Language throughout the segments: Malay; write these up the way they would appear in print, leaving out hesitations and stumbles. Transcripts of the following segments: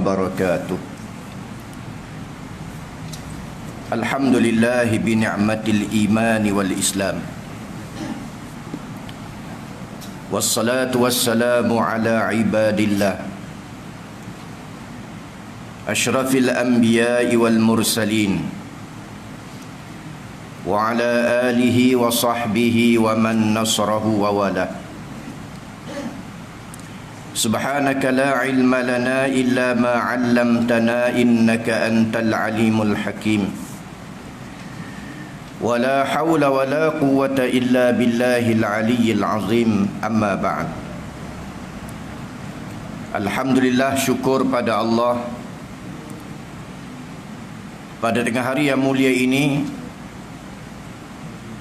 wabarakatuh. Alhamdulillah bi ni'matil iman wal islam. Wassalatu wassalamu ala ibadillah asyrafil anbiya'i wal mursalin wa ala alihi wa sahbihi wa man nasrahu wa wala. Subhanaka la ilma lana illa ma 'allamtana innaka antal alimul hakim. Wa la hawla wa la quwwata illa billahil aliyyil azim. Amma ba'd. Alhamdulillah, syukur pada Allah, pada tengah hari yang mulia ini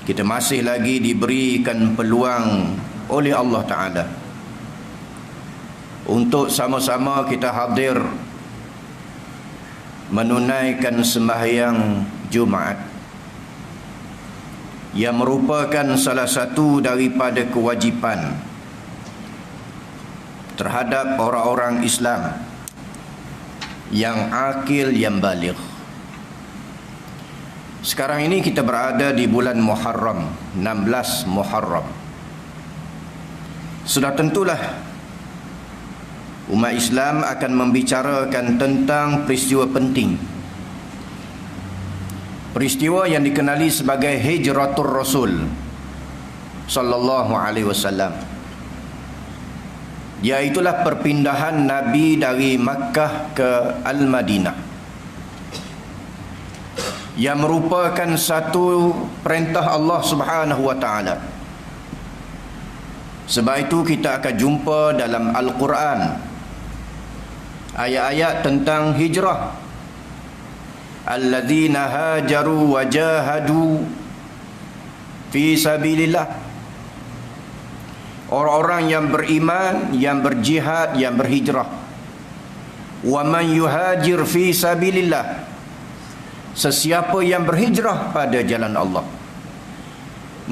kita masih lagi diberikan peluang oleh Allah Ta'ala untuk sama-sama kita hadir menunaikan sembahyang Jumaat yang merupakan salah satu daripada kewajipan terhadap orang-orang Islam yang akil, yang baligh. Sekarang ini kita berada di bulan Muharram, 16 Muharram. Sudah tentulah umat Islam akan membicarakan tentang peristiwa penting, peristiwa yang dikenali sebagai Hijratul Rasul sallallahu alaihi wasallam, iaitulah perpindahan Nabi dari Makkah ke Al-Madinah, yang merupakan satu perintah Allah Subhanahu wa taala. Sebab itu kita akan jumpa dalam Al-Quran ayat-ayat tentang hijrah. Alladzina hajaru wa jahadu fi sabilillah. Orang-orang yang beriman, yang berjihad, yang berhijrah. Wa man yuhajir fi sabilillah. Sesiapa yang berhijrah pada jalan Allah.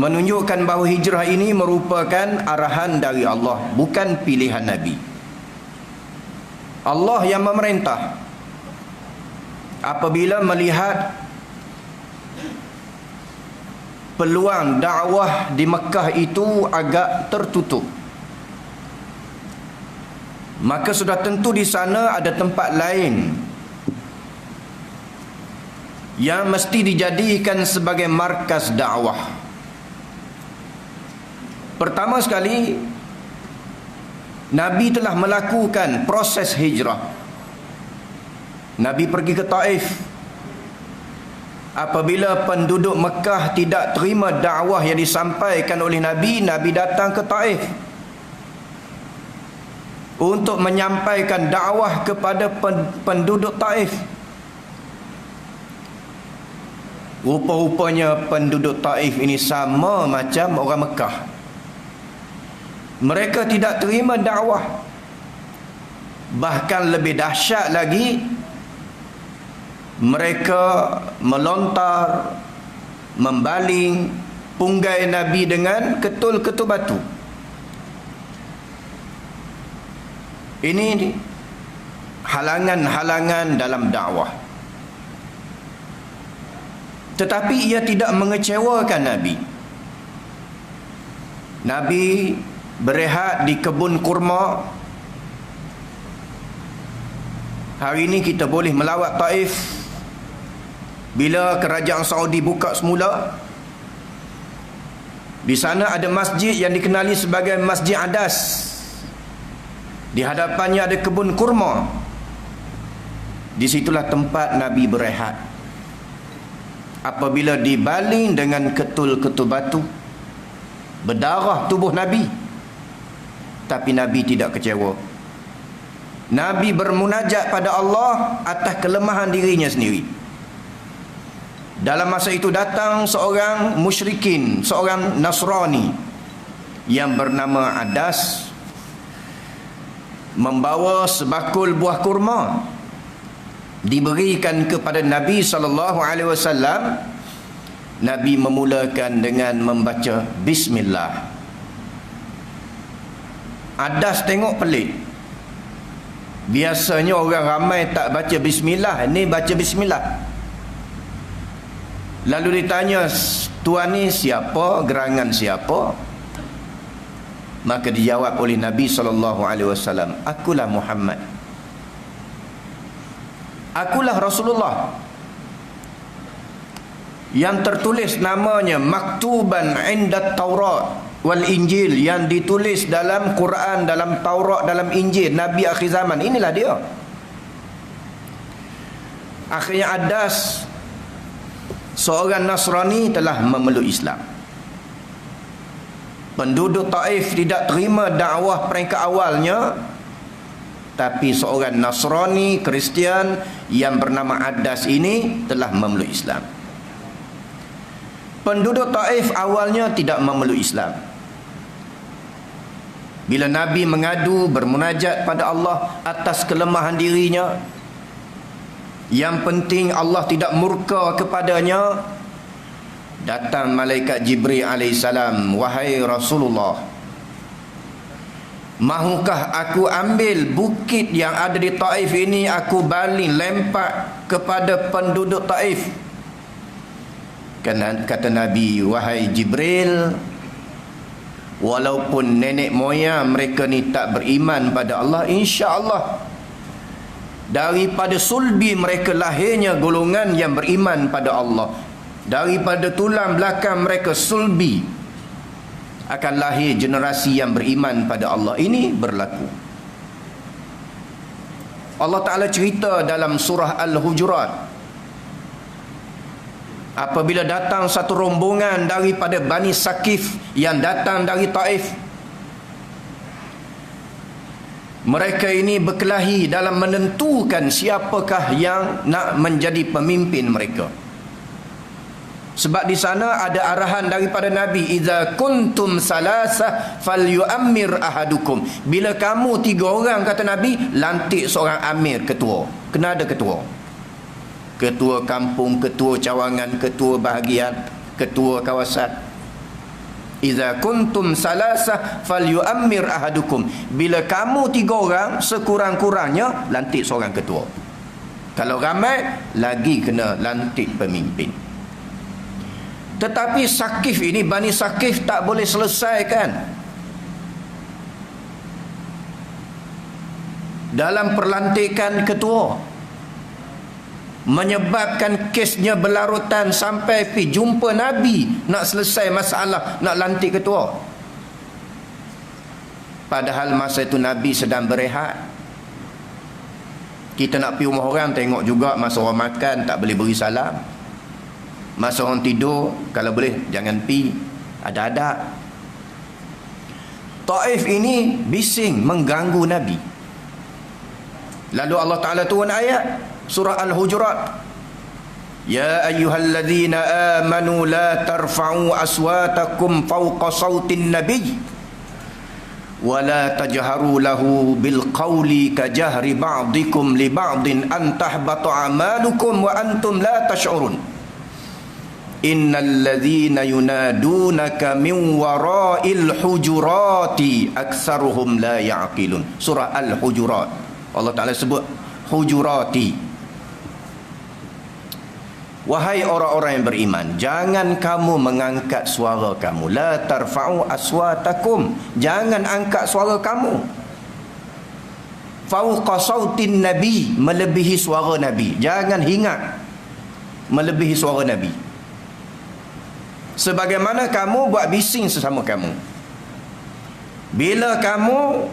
Menunjukkan bahawa hijrah ini merupakan arahan dari Allah, bukan pilihan Nabi. Allah yang memerintah. Apabila melihat peluang dakwah di Mekah itu agak tertutup, maka sudah tentu di sana ada tempat lain yang mesti dijadikan sebagai markas dakwah. Pertama sekali, Nabi telah melakukan proses hijrah. Nabi pergi ke Taif. Apabila penduduk Mekah tidak terima dakwah yang disampaikan oleh Nabi, Nabi datang ke Taif untuk menyampaikan dakwah kepada penduduk Taif. Rupa-rupanya penduduk Taif ini sama macam orang Mekah. Mereka tidak terima dakwah. Bahkan lebih dahsyat lagi, mereka melontar, membaling punggai Nabi dengan ketul-ketul batu. Ini halangan-halangan dalam dakwah. Tetapi ia tidak mengecewakan Nabi. Nabi berehat di kebun kurma. Hari ini kita boleh melawat Taif. Bila kerajaan Saudi buka semula, di sana ada masjid yang dikenali sebagai Masjid Adas. Di hadapannya ada kebun kurma. Di situlah tempat Nabi berehat. Apabila dibaling dengan ketul-ketul batu, berdarah tubuh Nabi, tapi Nabi tidak kecewa. Nabi bermunajat pada Allah atas kelemahan dirinya sendiri. Dalam masa itu datang seorang musyrikin, seorang Nasrani yang bernama Adas, membawa sebakul buah kurma, diberikan kepada Nabi SAW. Nabi memulakan dengan membaca Bismillah. Adas tengok pelik. Biasanya orang ramai tak baca bismillah, ni baca bismillah. Lalu ditanya, tuan ni siapa, gerangan siapa? Maka dijawab oleh Nabi SAW, akulah Muhammad, akulah Rasulullah, yang tertulis namanya maktuban inda Taurat wal Injil, yang ditulis dalam Quran, dalam Taurat, dalam Injil, Nabi akhir zaman. Inilah dia. Akhirnya Adas, seorang Nasrani, telah memeluk Islam. Penduduk Taif tidak terima dakwah peringkat awalnya, tapi seorang Nasrani Kristian yang bernama Adas ini telah memeluk Islam. Penduduk Taif awalnya tidak memeluk Islam. Bila Nabi mengadu, bermunajat pada Allah atas kelemahan dirinya, yang penting Allah tidak murka kepadanya, datang malaikat Jibril alaihissalam, wahai Rasulullah, mahukah aku ambil bukit yang ada di Taif ini, aku baling lempar kepada penduduk Taif? Kata Nabi, wahai Jibril, walaupun nenek moyang mereka ni tak beriman pada Allah, insya-Allah daripada sulbi mereka lahirnya golongan yang beriman pada Allah. Daripada tulang belakang mereka sulbi akan lahir generasi yang beriman pada Allah. Ini berlaku. Allah Ta'ala cerita dalam surah Al-Hujurat, apabila datang satu rombongan daripada Bani Sakif yang datang dari Taif, mereka ini berkelahi dalam menentukan siapakah yang nak menjadi pemimpin mereka. Sebab di sana ada arahan daripada Nabi, idza kuntum salasa falyu'ammir ahadukum. Bila kamu 3 orang, kata Nabi, lantik seorang amir, ketua. Kena ada ketua. Ketua kampung, ketua cawangan, ketua bahagian, ketua kawasan. Idza kuntum salasa falyu'ammir ahadukum. Bila kamu 3 orang, sekurang-kurangnya lantik seorang ketua. Kalau ramai, lagi kena lantik pemimpin. Tetapi Sakif ini, Bani Sakif, tak boleh selesaikan. Dalam perlantikan ketua, menyebabkan kesnya berlarutan sampai pergi jumpa Nabi nak selesai masalah, nak lantik ketua. Padahal masa itu Nabi sedang berehat. Kita nak pergi rumah orang, tengok juga masa orang makan tak boleh beri salam, masa orang tidur kalau boleh jangan pi, ada-ada. Taif ini bising mengganggu Nabi. Lalu Allah Ta'ala turun ayat surah Al-Hujurat, ya ayyuhalladzina amanu la tarfa'u aswatakum fawqa sawtin nabiy wa la tajharu lahu bil qawli ka jahri ba'dikum li ba'din an tahbata a'malukum wa antum la tash'urun. Innal ladzina yunadunaka min wara'il hujurati aktsaruhum la ya'qilun. Surah Al-Hujurat, Allah Ta'ala sebut hujurati. Wahai orang-orang yang beriman, jangan kamu mengangkat suara kamu. La tarfa'u aswatakum, jangan angkat suara kamu. Fauqa sautin nabi, melebihi suara Nabi. Jangan hingat melebihi suara Nabi. Sebagaimana kamu buat bising sesama kamu. Bila kamu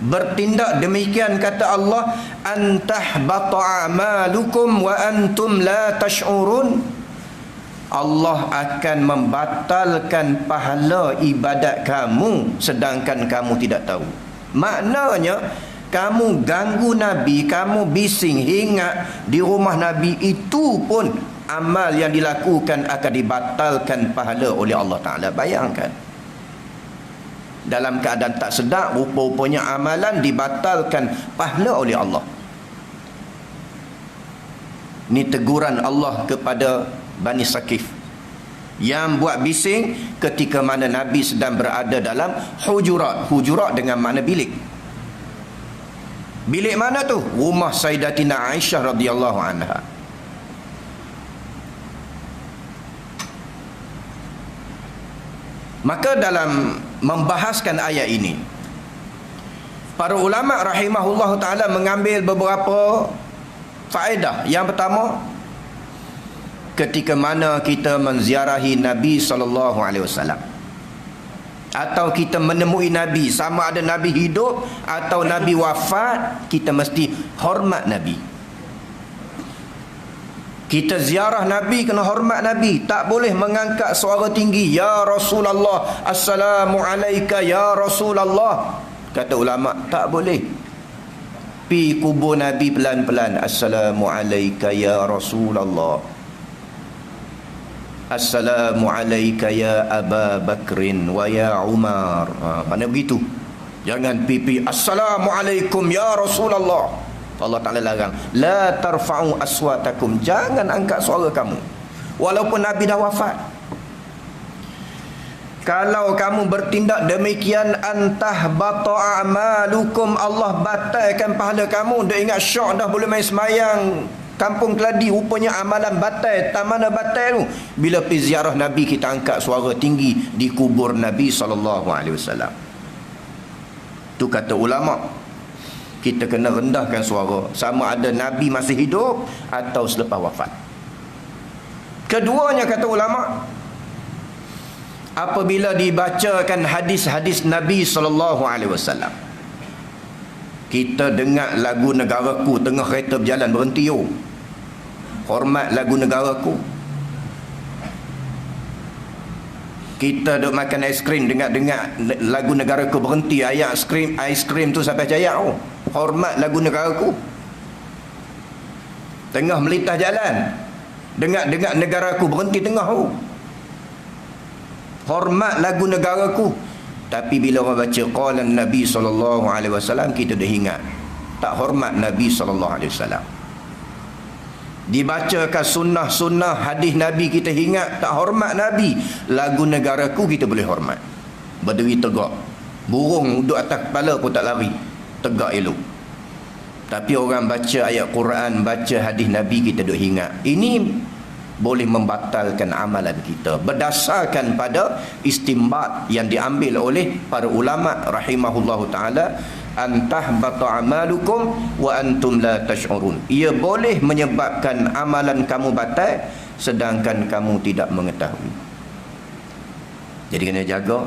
bertindak demikian, kata Allah, antahbata a'malukum wa antum la tash'urun, Allah akan membatalkan pahala ibadat kamu sedangkan kamu tidak tahu. Maknanya kamu ganggu Nabi, kamu bising hingat di rumah Nabi, itu pun amal yang dilakukan akan dibatalkan pahala oleh Allah Ta'ala. Bayangkan, dalam keadaan tak sedar, rupa-rupanya amalan dibatalkan pahala oleh Allah. Ini teguran Allah kepada Bani Sakif yang buat bising ketika mana Nabi sedang berada dalam hujurat. Hujurat dengan makna bilik. Bilik mana tu? Rumah Sayyidatina Aisyah radhiyallahu anha. Maka dalam membahaskan ayat ini, para ulama rahimahullah ta'ala mengambil beberapa faedah. Yang pertama, ketika mana kita menziarahi Nabi SAW, atau kita menemui Nabi, sama ada Nabi hidup atau Nabi wafat, kita mesti hormat Nabi. Kita ziarah Nabi, kena hormat Nabi. Tak boleh mengangkat suara tinggi, ya Rasulullah, Assalamualaikum ya Rasulullah. Kata ulama, tak boleh. Pi kubur Nabi pelan-pelan, Assalamualaikum ya Rasulullah, Assalamualaikum ya Aba Bakrin wa ya Umar. Mana begitu? Jangan pipi Assalamualaikum ya Rasulullah. Allah Ta'ala larang, la tarfa'u aswatakum, jangan angkat suara kamu walaupun Nabi dah wafat. Kalau kamu bertindak demikian, antah bata a'malukum, Allah batalkan pahala kamu. Dah ingat syok dah, boleh main semayang kampung keladi, rupanya amalan batal. Tak mana batal tu? Bila pergi ziarah Nabi, kita angkat suara tinggi di kubur Nabi SAW. Tu kata ulama, kita kena rendahkan suara, sama ada Nabi masih hidup atau selepas wafat. Keduanya, kata ulama, apabila dibacakan hadis-hadis Nabi SAW, kita dengar lagu negaraku tengah kereta berjalan, berhenti, hormat lagu negaraku. Kita duk makan aiskrim, dengar lagu negaraku, berhenti, ayat aiskrim tu sampai cayak, hormat lagu negaraku. Tengah melintah jalan, dengar negaraku, berhenti tengah, hormat lagu negaraku. Tapi bila orang baca qala Nabi SAW, kita dah ingat tak hormat Nabi SAW. Dibacakan sunnah-sunnah hadis Nabi, kita ingat tak hormat Nabi. Lagu negaraku kita boleh hormat, berdiri tegak, burung duduk atas kepala pun tak lari, tegak elok. Tapi orang baca ayat Quran, baca hadis Nabi, kita duk ingat. Ini boleh membatalkan amalan kita berdasarkan pada istinbat yang diambil oleh para ulama rahimahullahu taala, antahbata amalukum wa antum la tash'urun. Ia boleh menyebabkan amalan kamu batal sedangkan kamu tidak mengetahui. Jadi kena jaga.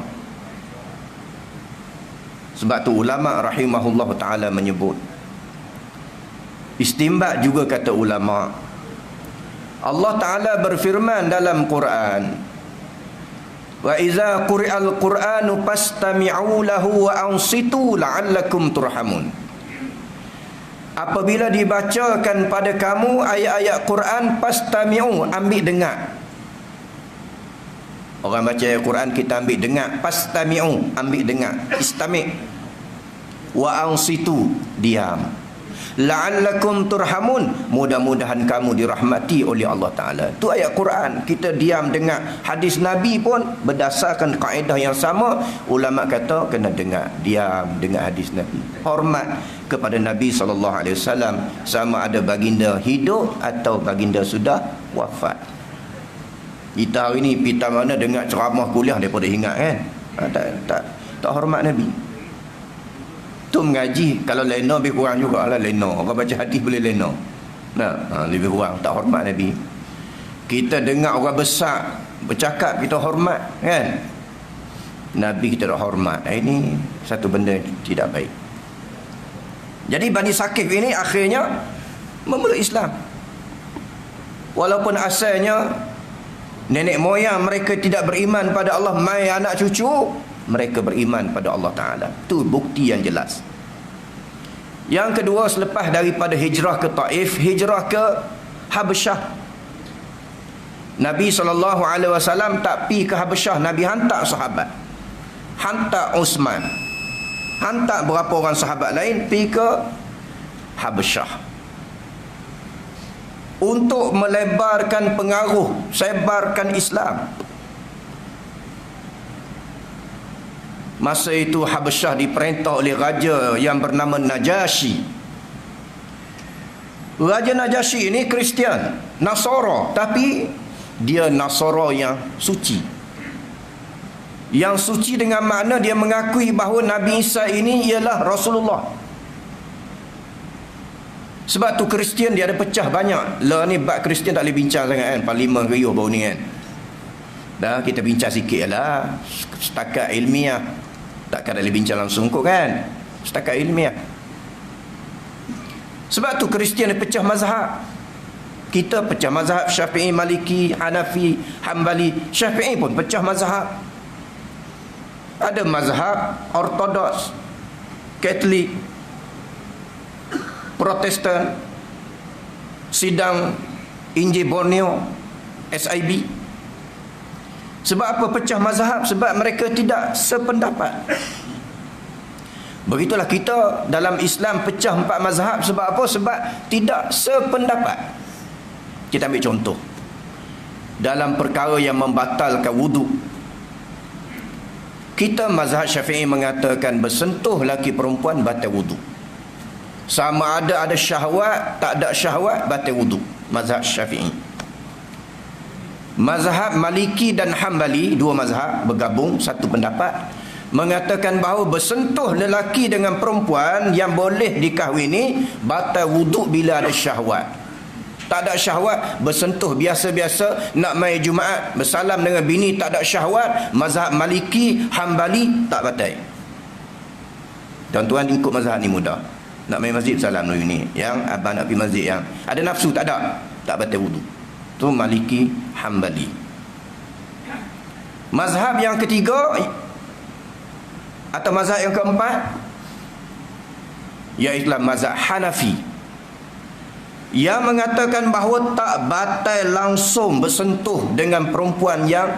Sebab tu ulama rahimahullahu taala menyebut, istinbat juga kata ulama, Allah Ta'ala berfirman dalam Quran, wa iza quri'al Qur'anu fastami'u lahu wa ansitu la'allakum turhamun. Apabila dibacakan pada kamu ayat-ayat Quran, fastami'u, ambil dengar. Orang baca ayat Quran, kita ambil dengar. Fastami'u, ambil dengar. Istami'. Wa ansitu, diam. La'allakum turhamun, mudah-mudahan kamu dirahmati oleh Allah Ta'ala. Itu ayat Quran, kita diam dengar. Hadis Nabi pun berdasarkan kaedah yang sama. Ulama kata kena dengar, diam dengar hadis Nabi. Hormat kepada Nabi SAW, sama ada baginda hidup atau baginda sudah wafat. Kita hari ni pita mana dengar ceramah kuliah daripada ingat kan? Tak hormat Nabi. Tu mengaji, kalau lena lebih kurang jugalah lena. Orang baca hadis boleh lena. Lebih kurang, tak hormat Nabi. Kita dengar orang besar bercakap, kita hormat kan? Nabi kita tak hormat. Ini satu benda tidak baik. Jadi Bani Saqif ini akhirnya memeluk Islam. Walaupun asalnya nenek moyang mereka tidak beriman pada Allah, mai anak cucu mereka beriman pada Allah Ta'ala. Itu bukti yang jelas. Yang kedua, selepas daripada hijrah ke Taif, hijrah ke Habasyah. Nabi SAW tak pergi ke Habasyah. Nabi hantar sahabat, hantar Uthman, hantar berapa orang sahabat lain pergi ke Habasyah untuk melebarkan pengaruh, sebarkan Islam. Masa itu Habasyah diperintah oleh raja yang bernama Najasyi. Raja Najasyi ini Kristian, Nasara, tapi dia Nasara yang suci. Yang suci dengan makna dia mengakui bahawa Nabi Isa ini ialah Rasulullah. Sebab tu Kristian dia ada pecah banyak. Lah ni bab Kristian tak boleh bincang sangat kan. Parlimen riuh baru ni kan. Dah kita bincang sikit lah. Setakat ilmiah. Takkan boleh bincang langsung kot kan. Setakat ilmiah. Sebab tu Kristian dia pecah mazhab. Kita pecah mazhab Syafi'i, Maliki, Hanafi, Hambali. Syafi'i pun pecah mazhab. Ada mazhab Ortodoks, Katolik, Protestan, Sidang Injil Borneo, SIB. Sebab apa pecah mazhab? Sebab mereka tidak sependapat. Begitulah kita dalam Islam pecah 4 mazhab. Sebab apa? Sebab tidak sependapat. Kita ambil contoh. Dalam perkara yang membatalkan wuduk. Kita mazhab Syafi'i mengatakan bersentuh lelaki perempuan batal wuduk. Sama ada syahwat, tak ada syahwat, batal wuduk. Mazhab Syafi'i. Mazhab Maliki dan Hambali, 2 mazhab bergabung satu pendapat, mengatakan bahawa bersentuh lelaki dengan perempuan yang boleh dikahwini batal wuduk bila ada syahwat. Tak ada syahwat, bersentuh biasa-biasa, nak mai Jumaat, bersalam dengan bini, tak ada syahwat. Mazhab Maliki, Hambali tak batal. Tuan-tuan ikut mazhab ni mudah. Nak main masjid salam dulu ni. Yang abang nak pergi masjid yang ada nafsu tak ada, tak batal wudu. Tu Maliki, Hambali. Mazhab yang ketiga atau mazhab yang keempat iaitu mazhab Hanafi, yang mengatakan bahawa tak batal langsung bersentuh dengan perempuan yang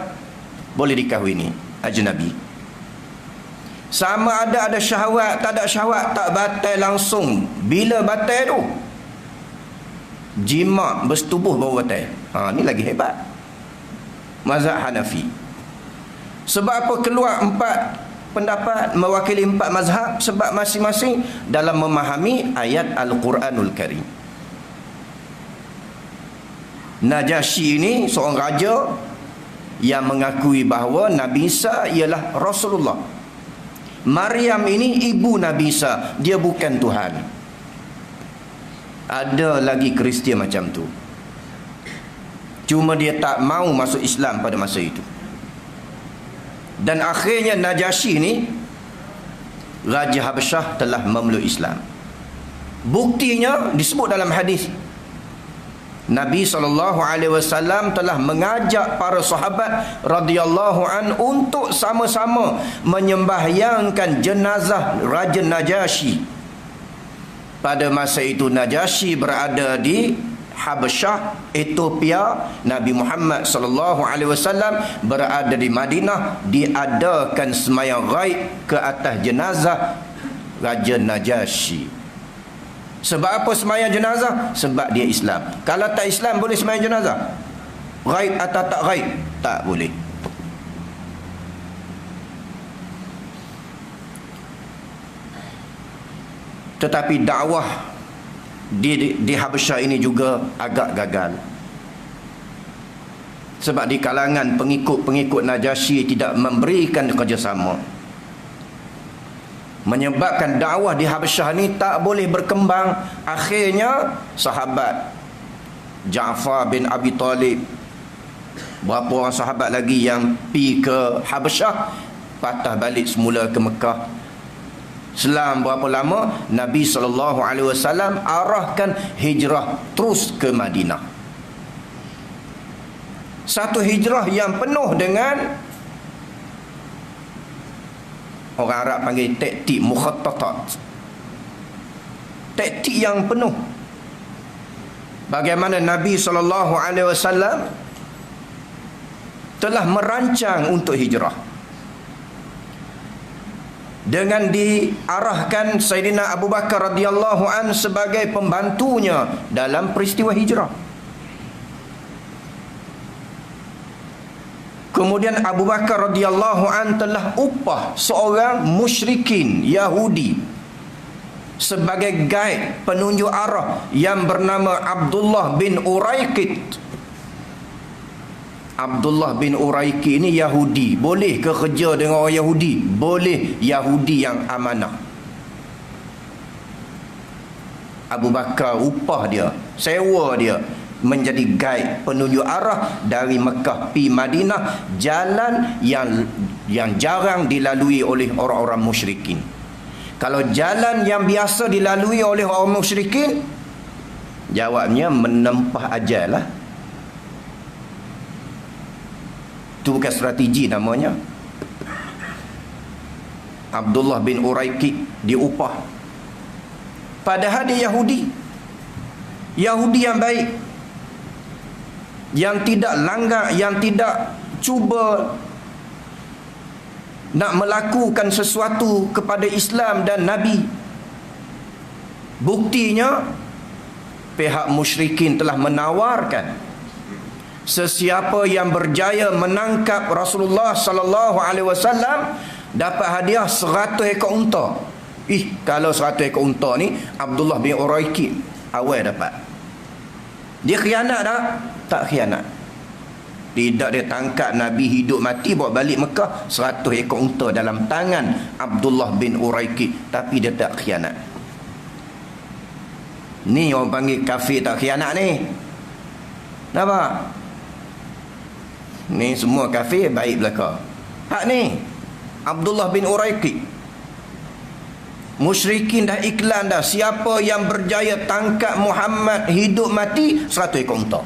boleh dikahwini, ajnabi. Sama ada syahwat, tak ada syahwat, tak batal langsung. Bila batal tu? Jima' bersetubuh baru batal. Ni lagi hebat. Mazhab Hanafi. Sebab apa keluar 4 pendapat mewakili 4 mazhab? Sebab masing-masing dalam memahami ayat Al-Quranul Karim. Najasyi ini seorang raja yang mengakui bahawa Nabi Isa ialah Rasulullah. Maryam ini ibu Nabi Isa, dia bukan Tuhan. Ada lagi Kristian macam tu. Cuma dia tak mau masuk Islam pada masa itu. Dan akhirnya Najasyi ini, Raja Habasyah, telah memeluk Islam. Buktinya disebut dalam hadis. Nabi SAW telah mengajak para sahabat radhiyallahu an untuk sama-sama menyembahyangkan jenazah Raja Najasyi. Pada masa itu Najasyi berada di Habasyah, Ethiopia. Nabi Muhammad SAW berada di Madinah. Diadakan sembahyang ghaib ke atas jenazah Raja Najasyi. Sebab apa sembahyang jenazah? Sebab dia Islam. Kalau tak Islam boleh sembahyang jenazah? Ghaib atau tak ghaib? Tak boleh. Tetapi dakwah di Habasyah ini juga agak gagal. Sebab di kalangan pengikut-pengikut Najasyi tidak memberikan kerjasama, menyebabkan dakwah di Habasyah ni tak boleh berkembang. Akhirnya sahabat Ja'far bin Abi Talib, berapa orang sahabat lagi yang pergi ke Habasyah, patah balik semula ke Mekah. Selang berapa lama Nabi SAW arahkan hijrah terus ke Madinah. Satu hijrah yang penuh dengan, orang Arab panggil taktik mukhattatat. Taktik yang penuh. Bagaimana Nabi SAW telah merancang untuk hijrah. Dengan diarahkan Sayyidina Abu Bakar radhiyallahu an sebagai pembantunya dalam peristiwa hijrah. Kemudian Abu Bakar radhiyallahu an telah upah seorang musyrikin Yahudi sebagai guide, penunjuk arah yang bernama Abdullah bin Uraiqit. Abdullah bin Uraiqit ini Yahudi. Boleh ke kerja dengan orang Yahudi? Boleh. Yahudi yang amanah. Abu Bakar upah dia, sewa dia menjadi guide, penunjuk arah dari Mekah pi Madinah, jalan yang jarang dilalui oleh orang-orang musyrikin. Kalau jalan yang biasa dilalui oleh orang musyrikin, jawabnya menempah ajal lah. Itu bukan strategi namanya. Abdullah bin Uraiqit diupah. Padahal dia Yahudi. Yahudi yang baik, yang tidak langgar, yang tidak cuba nak melakukan sesuatu kepada Islam dan Nabi. Buktinya, pihak musyrikin telah menawarkan sesiapa yang berjaya menangkap Rasulullah sallallahu alaihi wasallam dapat hadiah 100 ekor unta. Kalau 100 ekor unta ni Abdullah bin Uraiqit awal dapat. Dia khianat tak? Tak khianat. Tidak, dia tangkap Nabi hidup mati, bawa balik Mekah, 100 ekor unta dalam tangan Abdullah bin Uraiqit, tapi dia tak khianat. Ni orang panggil kafir tak khianat ni. Nampak? Ni semua kafir baik belaka. Hak ni Abdullah bin Uraiqit, musyrikin dah iklan dah, siapa yang berjaya tangkap Muhammad hidup mati, 100 ekor unta.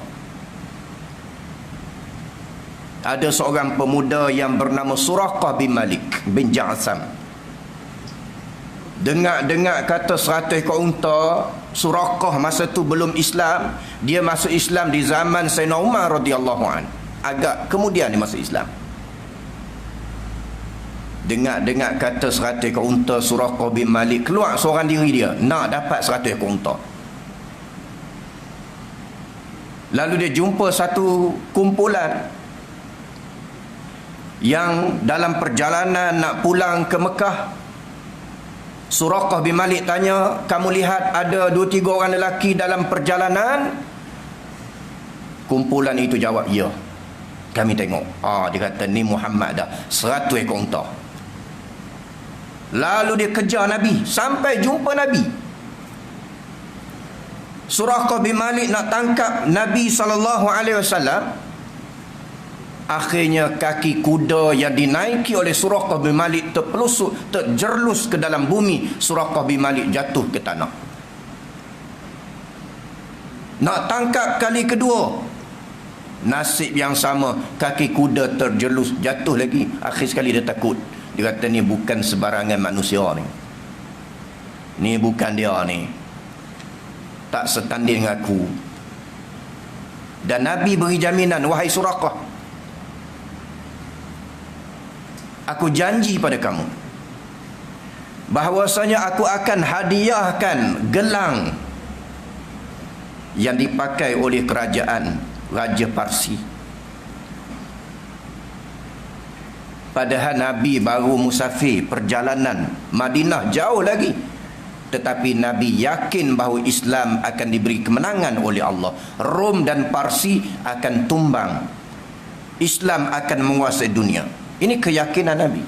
Ada seorang pemuda yang bernama Suraqah bin Malik bin Ja'sam. Dengar kata 100 ekor unta. Suraqah masa tu belum Islam. Dia masuk Islam di zaman Sayyidina Umar radhiyallahu an. Agak kemudian dia masuk Islam. Dengar kata 100 ekor unta, Suraqah bin Malik keluar seorang diri dia nak dapat 100 ekor unta. Lalu dia jumpa satu kumpulan yang dalam perjalanan nak pulang ke Mekah. Suraqah bin Malik tanya, kamu lihat ada 2-3 orang lelaki dalam perjalanan? Kumpulan itu jawab, ya, kami tengok. Dia kata, ni Muhammad dah, 100 ekor unta. Lalu dia kejar Nabi sampai jumpa Nabi. Suraqah bin Malik nak tangkap Nabi SAW. Akhirnya kaki kuda yang dinaiki oleh Suraqah bin Malik terpelusuk, terjerlus ke dalam bumi. Suraqah bin Malik jatuh ke tanah. Nak tangkap kali kedua, nasib yang sama, kaki kuda terjelus, jatuh lagi. Akhir sekali dia takut. Dia kata, ni bukan sebarangan manusia ni. Ni bukan dia ni. Tak setanding dengan aku. Dan Nabi beri jaminan, wahai Suraqah, aku janji pada kamu bahawasanya aku akan hadiahkan gelang yang dipakai oleh kerajaan Raja Parsi. Padahal Nabi baru musafir perjalanan Madinah jauh lagi, tetapi Nabi yakin bahawa Islam akan diberi kemenangan oleh Allah. Rom dan Parsi akan tumbang, Islam akan menguasai dunia. Ini keyakinan Nabi.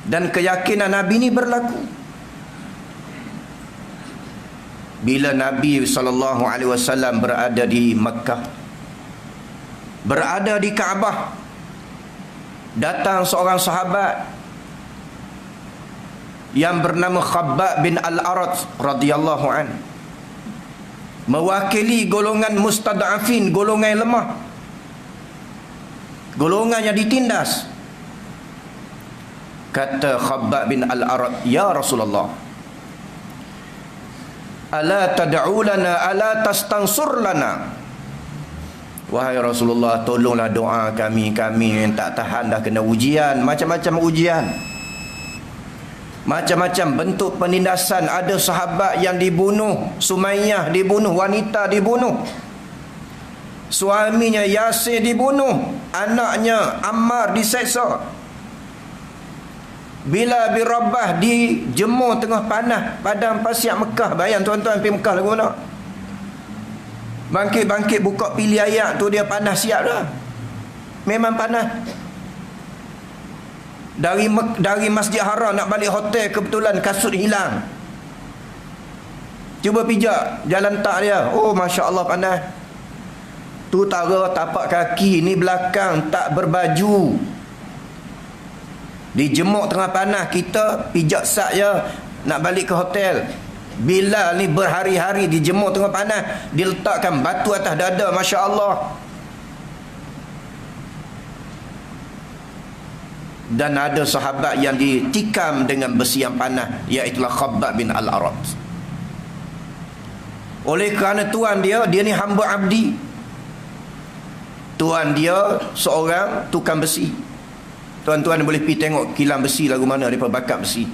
Dan keyakinan Nabi ini berlaku. Bila Nabi SAW berada di Mekah, berada di Kaabah, datang seorang sahabat yang bernama Khabbab bin Al-Arat radhiyallahu an, mewakili golongan mustad'afin, golongan lemah, golongan yang ditindas. Kata Khabbab bin Al-Arat, ya Rasulullah, ala tad'u lana, ala tastansur lana. Wahai Rasulullah, tolonglah doa kami yang tak tahan dah kena ujian, macam-macam ujian, macam-macam bentuk penindasan. Ada sahabat yang dibunuh, Sumayyah dibunuh, wanita dibunuh, suaminya Yasir dibunuh, anaknya Ammar diseksa. Bila birabah dijemur tengah panas padang pasir Mekah. Bayang tuan-tuan pergi Mekah lagu mana? Bangkit-bangkit buka pilih ayat tu dia panas siap dah. Memang panas. Dari Masjid Haram nak balik hotel kebetulan kasut hilang. Cuba pijak jalan tak dia. Oh Masya Allah panas. Tu tara tapak kaki ni belakang tak berbaju. Dijemuk tengah panas, kita pijak sak je nak balik ke hotel. Bilal ni berhari-hari dijemuk tengah panas, diletakkan batu atas dada, Masya Allah. Dan ada sahabat yang ditikam dengan besi yang panas, iaitulah Khabbab bin Al-Arat. Oleh kerana tuan dia ni hamba abdi. Tuan dia seorang tukang besi. Tuan-tuan boleh pergi tengok kilang besi lagu mana daripada bakat besi.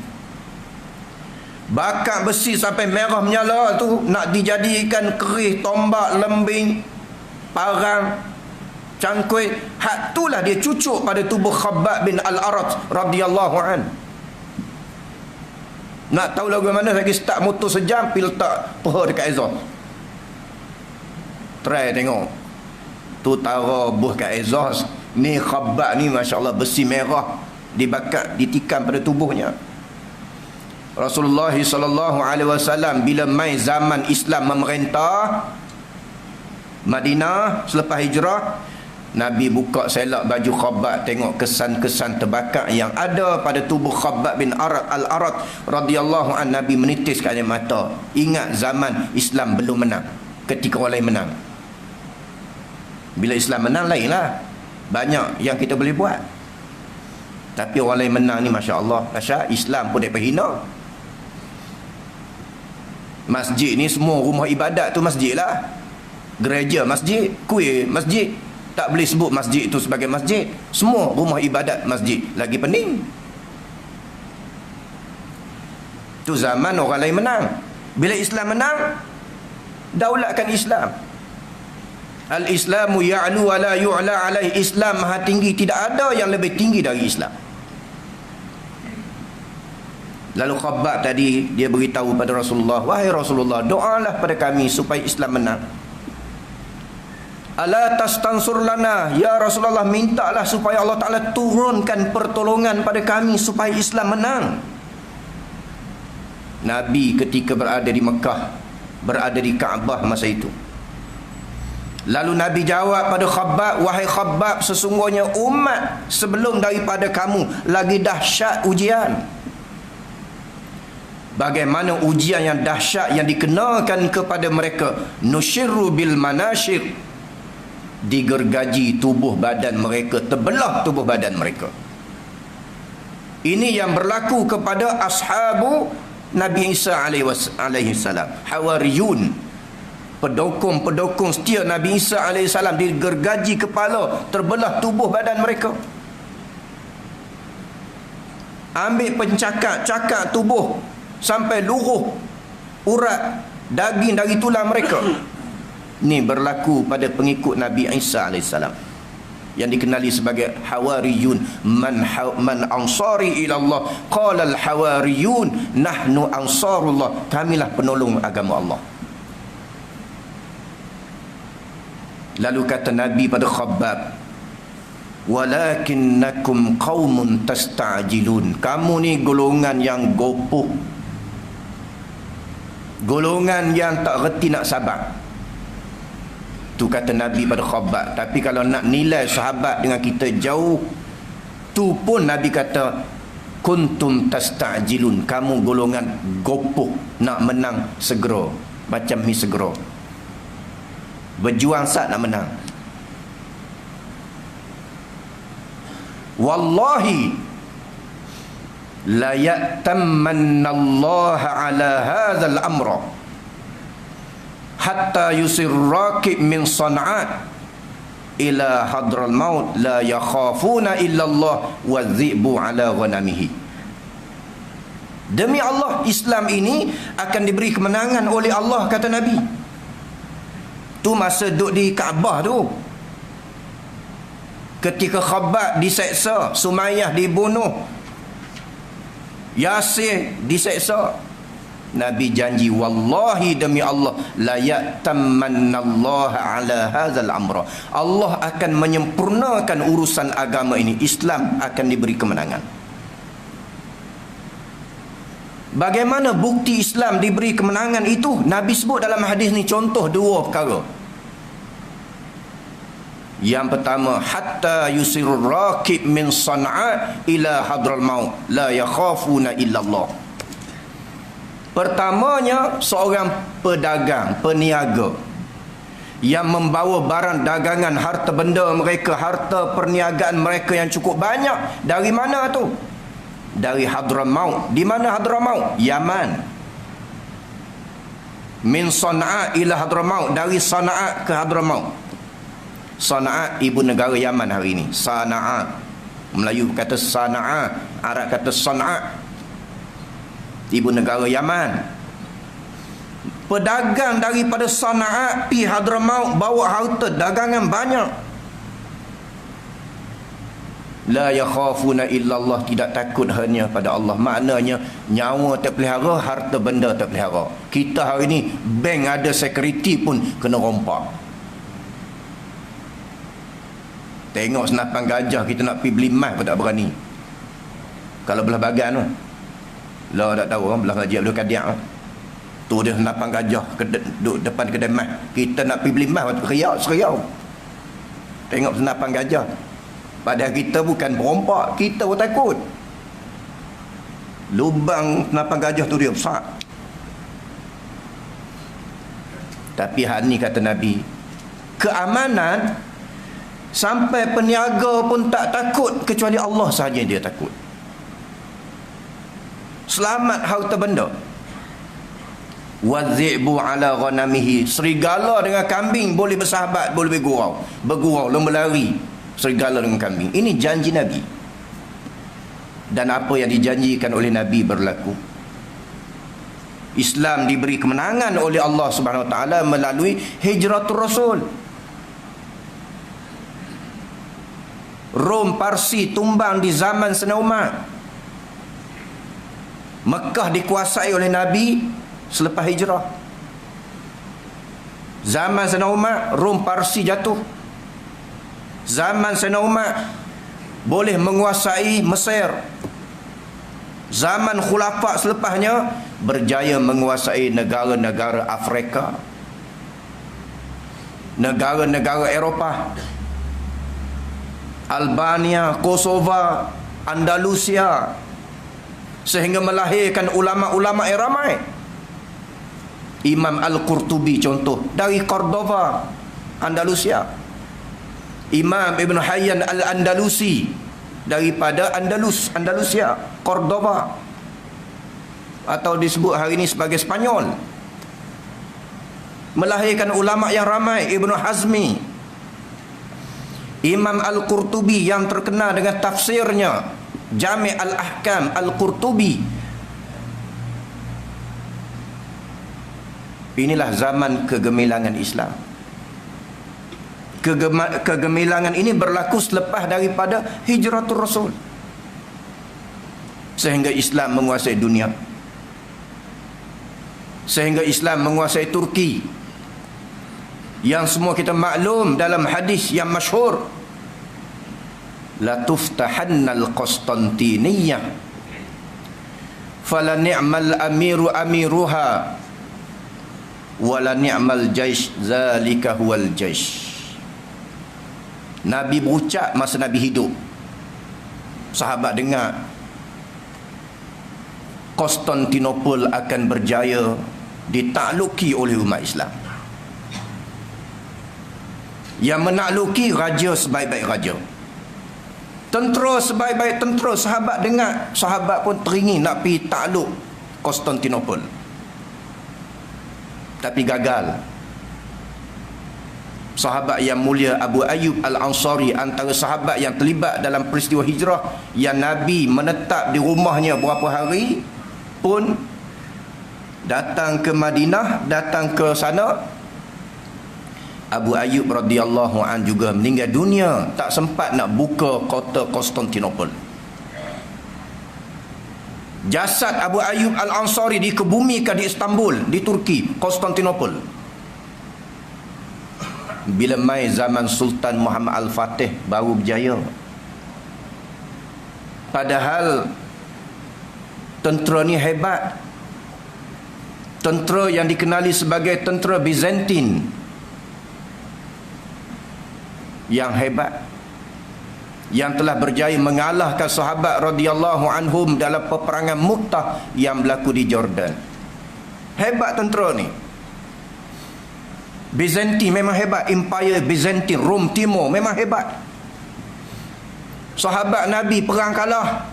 Bakat besi sampai merah menyala tu nak dijadikan kerih, tombak, lembing, parang, cangkui. Hak itulah dia cucuk pada tubuh Khabbab bin Al-Arat radhiyallahu an. Nak tahu lagu mana, lagi start motor sejam pergi letak peha dekat exhaust. Try tengok. Tu taruh buh kat exhaust. Ni Khabbab ni Masya Allah besi merah dibakar, ditikam pada tubuhnya. Rasulullah SAW bila mai zaman Islam memerintah Madinah selepas hijrah, Nabi buka selak baju Khabbab, tengok kesan-kesan terbakar yang ada pada tubuh Khabbab bin Al-Arat radhiyallahu an. Nabi menitiskan air mata. Ingat zaman Islam belum menang, ketika orang lain menang. Bila Islam menang lainlah, banyak yang kita boleh buat. Tapi orang lain menang ni Masya Allah, Masya Islam pun dapat hina. Masjid ni semua rumah ibadat tu masjid lah. Gereja masjid, kuil masjid. Tak boleh sebut masjid itu sebagai masjid. Semua rumah ibadat masjid. Lagi pening. Tu zaman orang lain menang. Bila Islam menang, daulatkan Islam. Al-Islamu ya'lu wa la yu'la alaih. Islam maha tinggi, tidak ada yang lebih tinggi dari Islam. Lalu Khabbab tadi dia beritahu pada Rasulullah, wahai Rasulullah, doalah pada kami supaya Islam menang. Ala tastansur lana, ya Rasulullah, mintalah supaya Allah Ta'ala turunkan pertolongan pada kami supaya Islam menang. Nabi ketika berada di Mekah, berada di Kaabah masa itu, lalu Nabi jawab pada Khabbab, wahai Khabbab, sesungguhnya umat sebelum daripada kamu lagi dahsyat ujian. Bagaimana ujian yang dahsyat yang dikenakan kepada mereka. Nusyirru bil manashir, digergaji tubuh badan mereka, terbelah tubuh badan mereka. Ini yang berlaku kepada ashabu Nabi Isa alaihi salam, Hawariyun, pedokong setia Nabi Isa AS, digergaji kepala, terbelah tubuh badan mereka. Ambil cakak tubuh sampai luruh urat daging dari tulang mereka. Ini berlaku pada pengikut Nabi Isa AS yang dikenali sebagai Hawariyun. Man ansari ilallah, qala al-hawariyun nahnu ansarullah, kamilah penolong agama Allah. Lalu kata Nabi pada Khabbab, walakinnakum qaumun tasta'jilun, kamu ni golongan yang gopoh, golongan yang tak reti nak sabar. Tu kata Nabi pada Khabbab. Tapi kalau nak nilai sahabat dengan kita jauh, tu pun Nabi kata kuntum tasta'jilun, kamu golongan gopoh, nak menang segera, macam mi segera, berjuang saat nak menang. Wallahi la ya'tamanna Allah ala hadzal amra hatta yusir rakib min San'a ila hadral maut la yakhafuna illa Allah wa dhi'bu ala ghanamihi. Demi Allah, Islam ini akan diberi kemenangan oleh Allah, kata Nabi. Tu masa duduk di Kaabah tu, ketika Khabbab diseksa, Sumayyah dibunuh, Yasir diseksa. Nabi janji, wallahi demi Allah, la ya'tamannallaha ala hadzal amra. Allah akan menyempurnakan urusan agama ini. Islam akan diberi kemenangan. Bagaimana bukti Islam diberi kemenangan itu? Nabi sebut dalam hadis ni contoh dua perkara. Yang pertama, hatta yusirur rakib min Sana'a ila hadral maut la yakhafuna illallah. Pertamanya, seorang pedagang, peniaga yang membawa barang dagangan, harta benda mereka, harta perniagaan mereka yang cukup banyak. Dari mana tu? Dari Hadramaut. Di mana Hadramaut? Yaman. Min Sana'a ila Hadramaut. Dari Sana'a ke Hadramaut. Sana'a ibu negara Yaman hari ini. Sana'a. Melayu kata Sana'a, Arab kata Sana'a. Ibu negara Yaman. Pedagang daripada Sana'a pi Hadramaut bawa harta dagangan banyak. La yakhafuna illallah, tidak takut hanya pada Allah. Maknanya nyawa tak pelihara, harta benda tak pelihara. Kita hari ni bank ada security pun kena rompak. Tengok senapan gajah, kita nak pergi beli emas pun tak berani. Kalau belah bagan tu, lah tak tahu orang belah gajah belah kadiak tu, dia senapan gajah duduk depan kedai emas. Kita nak pergi beli emas, seriau. Tengok senapan gajah. Padahal kita bukan perompak, kita pun takut. Lubang senapan gajah tu dia besar. Tapi hari ni kata Nabi, keamanan sampai peniaga pun tak takut, kecuali Allah sahaja dia takut. Selamat harta benda. Wadzi'bu ala ghanamihi, serigala dengan kambing boleh bersahabat, boleh bergurau, lomba lari serigala dengan kambing. Ini janji Nabi. Dan apa yang dijanjikan oleh Nabi berlaku. Islam diberi kemenangan oleh Allah Subhanahu Wa Taala melalui hijratul Rasul. Rom Parsi tumbang di zaman Sayyidina Umar. Mekah dikuasai oleh Nabi selepas hijrah. Zaman Sayyidina Umar, Rom Parsi jatuh. Zaman Sayyidina Umar boleh menguasai Mesir. Zaman khulafa selepasnya berjaya menguasai negara-negara Afrika, negara-negara Eropah, Albania, Kosovo, Andalusia, sehingga melahirkan ulama-ulama yang ramai. Imam Al-Qurtubi contoh dari Cordova, Andalusia. Imam Ibn Hayyan Al-Andalusi daripada Andalusia, Cordova, atau disebut hari ini sebagai Spanyol. Melahirkan ulama yang ramai. Ibn Hazmi, Imam Al-Qurtubi yang terkenal dengan tafsirnya Jami' Al-Ahkam Al-Qurtubi. Inilah zaman kegemilangan Islam. Kegemilangan ini berlaku selepas daripada hijratul Rasul, sehingga Islam menguasai dunia, sehingga Islam menguasai Turki, yang semua kita maklum dalam hadis yang masyhur, la tuftahannal Qastantiniyah fala ni'mal amiru amiruha wala ni'mal jaish zalika huwal jaish. Nabi berucap masa Nabi hidup. Sahabat dengar Konstantinopel akan berjaya ditakluki oleh umat Islam. Yang menakluki raja sebaik-baik raja, tentera sebaik-baik tentera. Sahabat dengar, sahabat pun teringin nak pergi takluk Konstantinopel, tapi gagal. Sahabat yang mulia Abu Ayyub Al-Ansari, antara sahabat yang terlibat dalam peristiwa hijrah yang Nabi menetap di rumahnya berapa hari, pun datang ke Madinah, datang ke sana. Abu Ayyub radhiyallahu an juga meninggal dunia, tak sempat nak buka kota Konstantinopel. Jasad Abu Ayyub Al-Ansari dikebumikan di Istanbul, di Turki, Konstantinopel. Bila mai zaman Sultan Muhammad Al-Fatih baru berjaya. Padahal tentera ni hebat. Tentera yang dikenali sebagai tentera Byzantine yang hebat, yang telah berjaya mengalahkan sahabat radhiyallahu anhum dalam peperangan Mu'tah yang berlaku di Jordan. Hebat tentera ni. Byzantine memang hebat. Empire Byzantine, Rom Timur memang hebat. Sahabat Nabi perang kalah.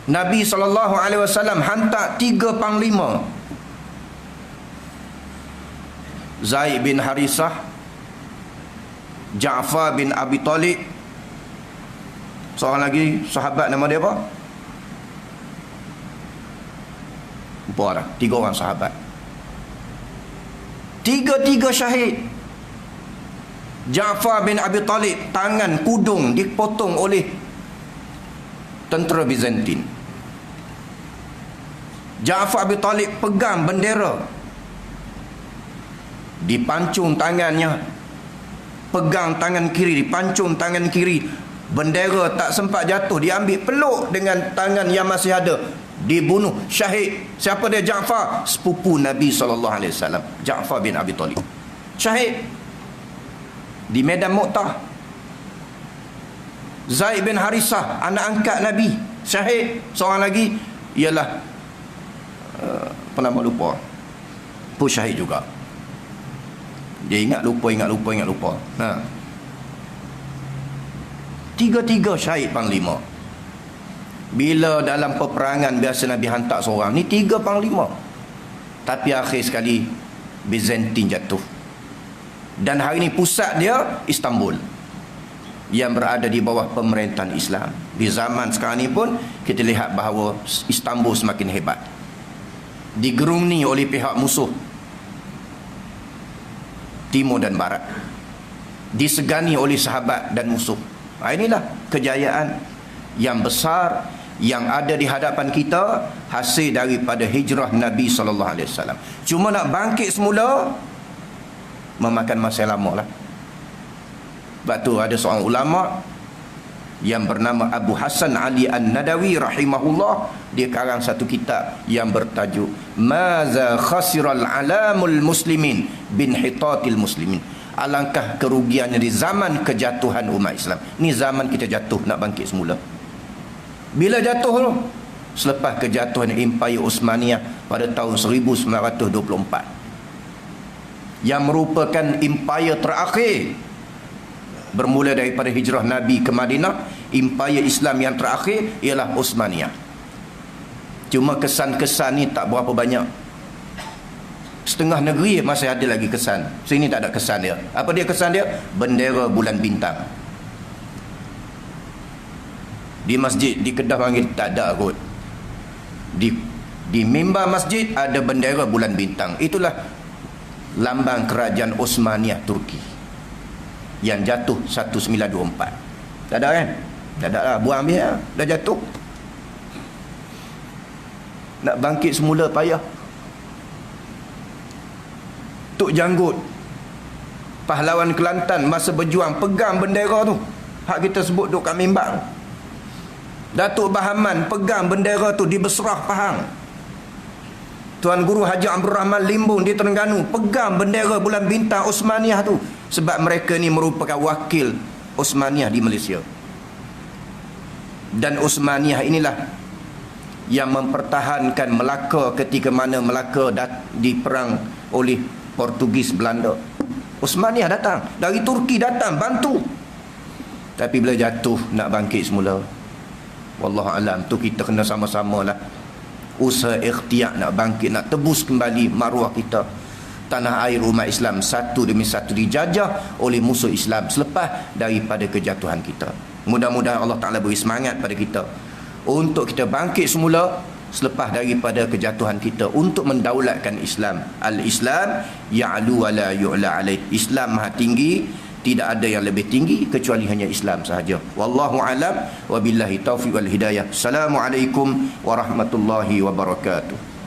Nabi SAW hantar 3 panglima. Zaid bin Harisah, Ja'far bin Abi Talib, seorang lagi sahabat nama dia apa? Lupa dah. 3 orang sahabat. 3 syahid. Ja'far bin Abi Talib tangan kudung dipotong oleh tentera Byzantine. Ja'far Abi Talib pegang bendera, dipancung tangannya, pegang tangan kiri, dipancung tangan kiri, bendera tak sempat jatuh, diambil peluk dengan tangan yang masih ada, dibunuh, syahid. Siapa dia? Ja'far, sepupu Nabi SAW, Ja'far bin Abi Talib, syahid di medan Mu'tah. Zaid bin Harisah, anak angkat Nabi, syahid. Seorang lagi ialah apa nama, lupa, pun syahid juga. Dia ingat lupa. Ha. 3 syahid panglima. Bila dalam peperangan biasa Nabi hantar seorang, ni 3 panglima. Tapi akhir sekali Byzantine jatuh. Dan hari ni pusat dia Istanbul, yang berada di bawah pemerintahan Islam. Di zaman sekarang ni pun kita lihat bahawa Istanbul semakin hebat, digerungi oleh pihak musuh timur dan barat, disegani oleh sahabat dan musuh. Inilah kejayaan yang besar yang ada di hadapan kita, hasil daripada hijrah Nabi SAW. Cuma nak bangkit semula memakan masa lama lah. Sebab tu ada seorang ulama yang bernama Abu Hasan Ali An-Nadawi rahimahullah, dia karang satu kitab yang bertajuk Maza khasiral alamul muslimin bin hitatil muslimin. Alangkah kerugiannya di zaman kejatuhan umat Islam. Ni zaman kita jatuh, nak bangkit semula. Bila jatuh tu? Selepas kejatuhan Empire Osmaniyah pada tahun 1924, yang merupakan empire terakhir. Bermula daripada hijrah Nabi ke Madinah, empire Islam yang terakhir ialah Osmaniyah. Cuma kesan-kesan ni tak berapa banyak. Setengah negeri masih ada lagi kesan. Sini tak ada kesan dia. Apa dia kesan dia? Bendera bulan bintang. Di masjid, di Kedah panggil tak ada kot. Di mimbar masjid ada bendera bulan bintang. Itulah lambang kerajaan Osmaniyah Turki yang jatuh 1924. Tak ada kan? Tak ada lah, buang dia, dah jatuh. Nak bangkit semula payah. Tok Janggut, pahlawan Kelantan masa berjuang, pegang bendera tu, hak kita sebut duk kat mimbar. Datuk Bahaman pegang bendera tu di Besrah Pahang. Tuan Guru Haji Abdul Rahman Limbung di Terengganu pegang bendera bulan bintang Osmaniyah tu, sebab mereka ni merupakan wakil Osmaniyah di Malaysia. Dan Osmaniyah inilah yang mempertahankan Melaka ketika mana Melaka diperang oleh Portugis Belanda. Osmaniyah datang, dari Turki datang bantu. Tapi bila jatuh nak bangkit semula, wallahu alam, tu kita kena sama-sama lah usaha ikhtiar nak bangkit, nak tebus kembali maruah kita. Tanah air umat Islam satu demi satu dijajah oleh musuh Islam selepas daripada kejatuhan kita. Mudah-mudahan Allah Ta'ala beri semangat pada kita untuk kita bangkit semula selepas daripada kejatuhan kita, untuk mendaulatkan Islam. Al-Islam ya'lu wa la yu'la alaih. Islam maha tinggi Tidak ada yang lebih tinggi kecuali hanya Islam sahaja. Wallahu alam, wabillahi taufiq wal hidayah. Assalamualaikum warahmatullahi wabarakatuh.